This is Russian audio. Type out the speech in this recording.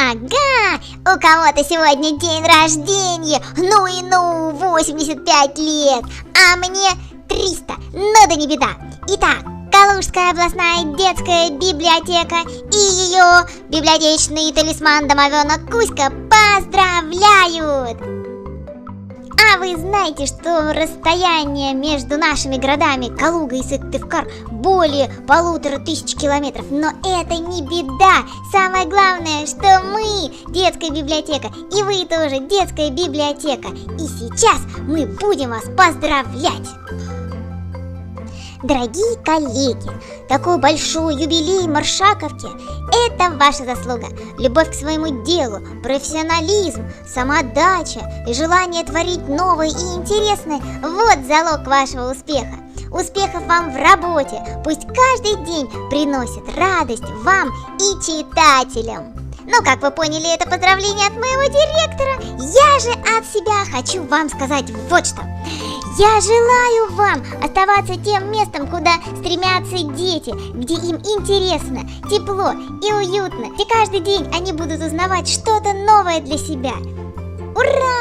Ага, у кого-то сегодня день рождения, 85 лет, а мне 300, но да не беда. Итак, Калужская областная детская библиотека и ее библиотечный талисман домовенок Кузька поздравляют! А вы знаете, что расстояние между нашими городами Калуга и Сыктывкар более 1500 километров? Но это не беда. Самое главное, что мы детская библиотека, и вы тоже детская библиотека. И сейчас мы будем вас поздравлять! Дорогие коллеги, такой большой юбилей Маршаковки – это ваша заслуга. Любовь к своему делу, профессионализм, самоотдача и желание творить новое и интересное – вот залог вашего успеха. Успехов вам в работе, пусть каждый день приносит радость вам и читателям. Ну, как вы поняли, это поздравление от моего директора. Я же от себя хочу вам сказать вот что. Я желаю вам оставаться тем местом, куда стремятся дети, где им интересно, тепло и уютно, где каждый день они будут узнавать что-то новое для себя. Ура!